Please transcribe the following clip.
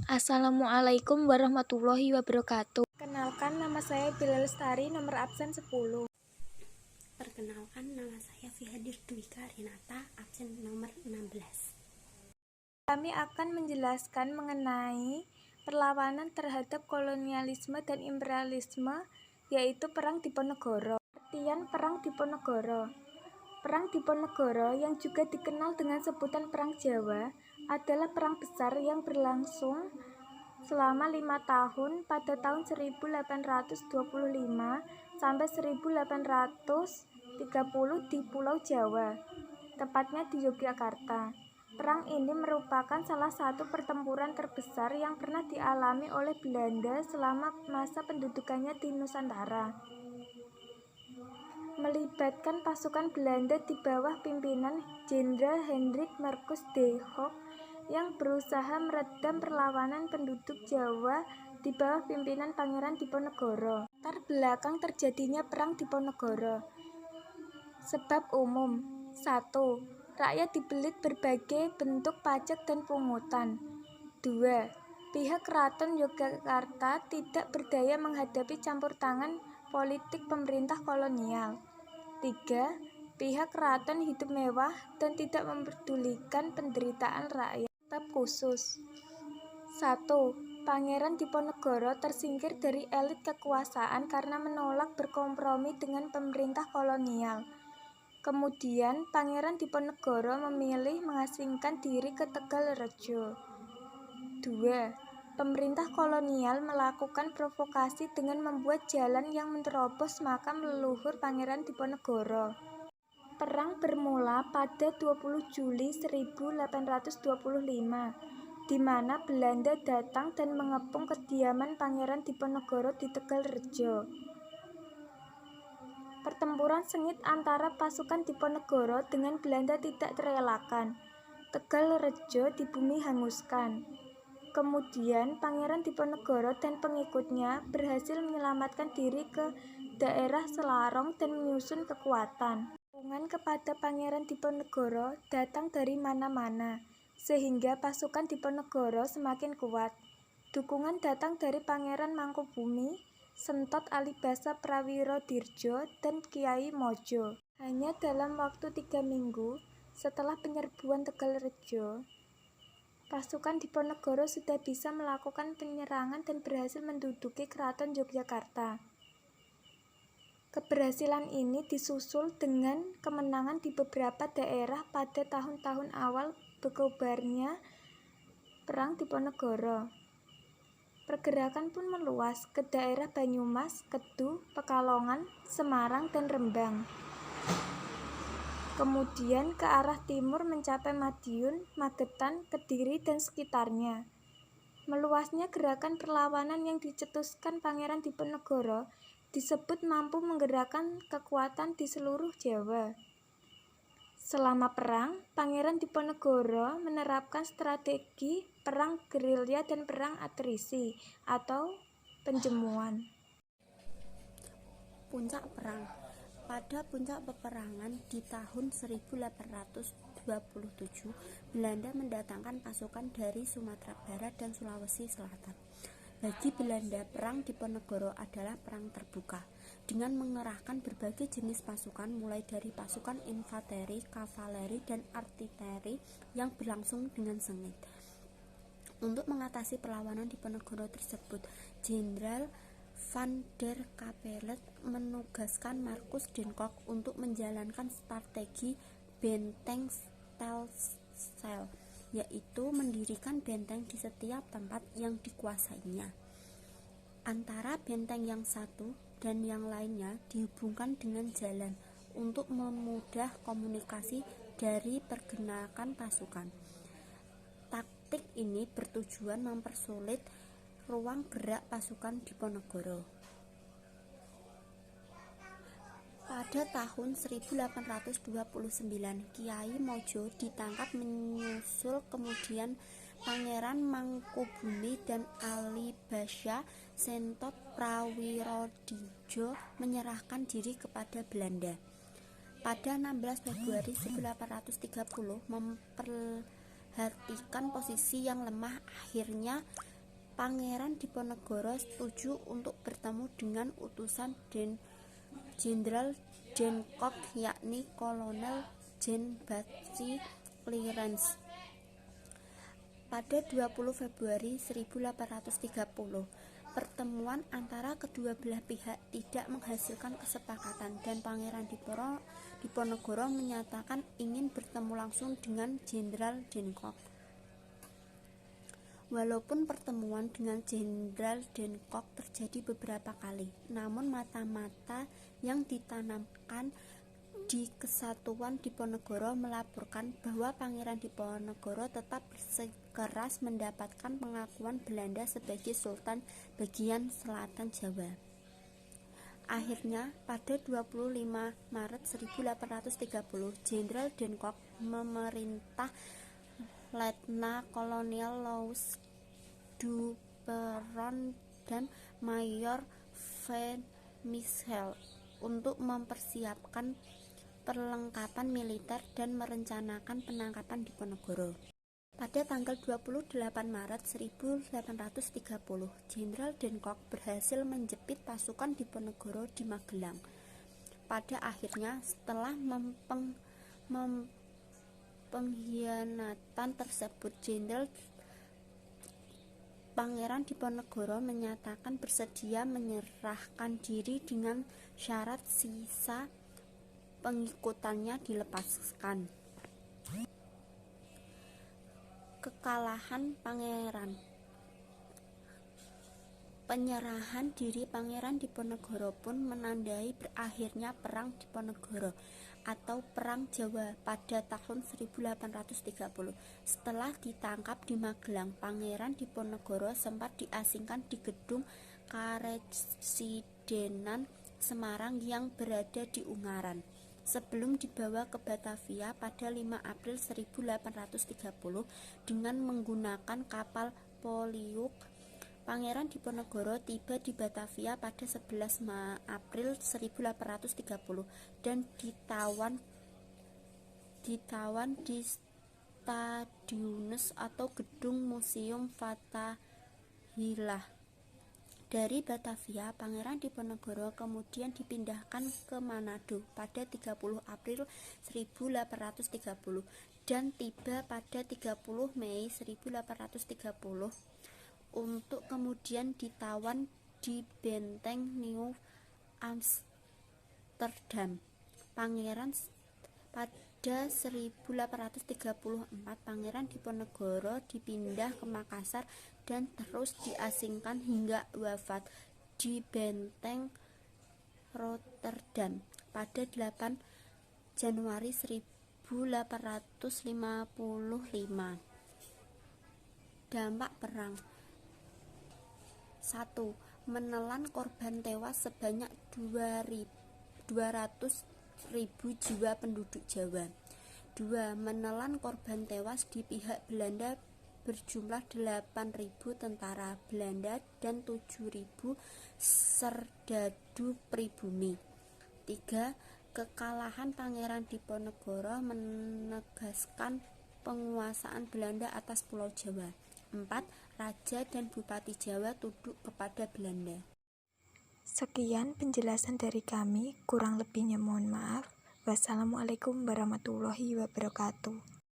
Assalamualaikum warahmatullahi wabarakatuh. Kenalkan, nama saya Bila Lestari, nomor absen 10. Perkenalkan, nama saya Fihadir Dwika Renata, absen nomor 16. Kami akan menjelaskan mengenai perlawanan terhadap kolonialisme dan imperialisme, yaitu Perang Diponegoro. Artian Perang Diponegoro. Perang Diponegoro, yang juga dikenal dengan sebutan Perang Jawa, adalah perang besar yang berlangsung selama 5 tahun pada tahun 1825 sampai 1830 di Pulau Jawa, tepatnya di Yogyakarta. Perang ini merupakan salah satu pertempuran terbesar yang pernah dialami oleh Belanda selama masa pendudukannya di Nusantara. Melibatkan pasukan Belanda di bawah pimpinan Jenderal Hendrik Marcus de Hock yang berusaha meredam perlawanan penduduk Jawa di bawah pimpinan Pangeran Diponegoro. Latar belakang terjadinya Perang Diponegoro. Sebab umum. 1. Rakyat dibelit berbagai bentuk pajak dan pungutan. 2. Pihak Keraton Yogyakarta tidak berdaya menghadapi campur tangan politik pemerintah kolonial. 3. Pihak keraton hidup mewah dan tidak mempedulikan penderitaan rakyat. Bab khusus. 1. Pangeran Diponegoro tersingkir dari elit kekuasaan karena menolak berkompromi dengan pemerintah kolonial. Kemudian, Pangeran Diponegoro memilih mengasingkan diri ke Tegalrejo. 2. Pemerintah kolonial melakukan provokasi dengan membuat jalan yang menerobos makam leluhur Pangeran Diponegoro. Perang bermula pada 20 Juli 1825, di mana Belanda datang dan mengepung kediaman Pangeran Diponegoro di Tegalrejo. Pertempuran sengit antara pasukan Diponegoro dengan Belanda tidak terelakkan. Tegalrejo di bumi hanguskan. Kemudian Pangeran Diponegoro dan pengikutnya berhasil menyelamatkan diri ke daerah Selarong dan menyusun kekuatan. Dukungan kepada Pangeran Diponegoro datang dari mana-mana, sehingga pasukan Diponegoro semakin kuat. Dukungan datang dari Pangeran Mangkubumi, Sentot Alibasa Prawirodirjo, dan Kiai Mojo. Hanya dalam waktu 3 minggu setelah penyerbuan Tegalrejo, pasukan Diponegoro sudah bisa melakukan penyerangan dan berhasil menduduki Keraton Yogyakarta. Keberhasilan ini disusul dengan kemenangan di beberapa daerah pada tahun-tahun awal berkobarnya Perang Diponegoro. Pergerakan pun meluas ke daerah Banyumas, Kedu, Pekalongan, Semarang, dan Rembang. Kemudian ke arah timur mencapai Madiun, Magetan, Kediri, dan sekitarnya. Meluasnya gerakan perlawanan yang dicetuskan Pangeran Diponegoro disebut mampu menggerakkan kekuatan di seluruh Jawa. Selama perang, Pangeran Diponegoro menerapkan strategi perang gerilya dan perang atrisi atau penjemuan. Puncak perang. Pada puncak peperangan di tahun 1827, Belanda mendatangkan pasukan dari Sumatera Barat dan Sulawesi Selatan. Bagi Belanda, Perang Diponegoro adalah perang terbuka, dengan mengerahkan berbagai jenis pasukan mulai dari pasukan infanteri, kavaleri, dan artileri yang berlangsung dengan sengit. Untuk mengatasi perlawanan Diponegoro tersebut, Jenderal Van der Capellet menugaskan Marcus den Kok untuk menjalankan strategi benteng stelsel, yaitu mendirikan benteng di setiap tempat yang dikuasainya. Antara benteng yang satu dan yang lainnya dihubungkan dengan jalan untuk memudah komunikasi dari pergerakan pasukan. Taktik ini bertujuan mempersulit ruang gerak pasukan Diponegoro. Pada tahun 1829, Kiai Mojo ditangkap menyusul kemudian Pangeran Mangkubumi dan Alibasa Sentot Prawirodidjo menyerahkan diri kepada Belanda. Pada 16 Februari 1830, memperhatikan posisi yang lemah, akhirnya Pangeran Diponegoro setuju untuk bertemu dengan utusan Jenderal Hancock, yakni Kolonel Jean-Baptiste Clarence, pada 20 Februari 1830. Pertemuan antara kedua belah pihak tidak menghasilkan kesepakatan dan Pangeran Diponegoro menyatakan ingin bertemu langsung dengan Jenderal Hancock. Walaupun pertemuan dengan Jenderal Hancock terjadi beberapa kali, namun mata-mata yang ditanamkan di Kesatuan Diponegoro melaporkan bahwa Pangeran Diponegoro tetap bersikeras mendapatkan pengakuan Belanda sebagai Sultan bagian selatan Jawa. Akhirnya, pada 25 Maret 1830, Jenderal Hancock memerintah Letna Kolonel Louis Duperon dan Mayor Van Michel untuk mempersiapkan perlengkapan militer dan merencanakan penangkapan Diponegoro. Pada tanggal 28 Maret 1830, Jenderal Hancock berhasil menjepit pasukan Diponegoro di Magelang. Pada akhirnya, setelah pengkhianatan tersebut, Pangeran Diponegoro menyatakan bersedia menyerahkan diri dengan syarat sisa pengikutannya dilepaskan. Kekalahan Pangeran. Penyerahan diri Pangeran Diponegoro pun menandai berakhirnya Perang Diponegoro atau Perang Jawa pada tahun 1830. Setelah ditangkap di Magelang, Pangeran Diponegoro sempat diasingkan di gedung Karesidenan Semarang yang berada di Ungaran, sebelum dibawa ke Batavia pada 5 April 1830 dengan menggunakan kapal Polyuk. Pangeran Diponegoro tiba di Batavia pada 11 April 1830 dan ditawan di Stadionus atau Gedung Museum Fathahillah. Dari Batavia, Pangeran Diponegoro kemudian dipindahkan ke Manado pada 30 April 1830 dan tiba pada 30 Mei 1830 untuk kemudian ditawan di Benteng Nieuw Amsterdam. Pada 1834, Pangeran Diponegoro dipindah ke Makassar dan terus diasingkan hingga wafat di Benteng Rotterdam pada 8 Januari 1855. Dampak perang. 1. Menelan korban tewas sebanyak 200.000 jiwa penduduk Jawa. 2. Menelan korban tewas di pihak Belanda berjumlah 8.000 tentara Belanda dan 7.000 serdadu pribumi. 3. Kekalahan Pangeran Diponegoro menegaskan penguasaan Belanda atas Pulau Jawa. 4. Raja dan Bupati Jawa tunduk kepada Belanda. Sekian penjelasan dari kami, kurang lebihnya mohon maaf. Wassalamualaikum warahmatullahi wabarakatuh.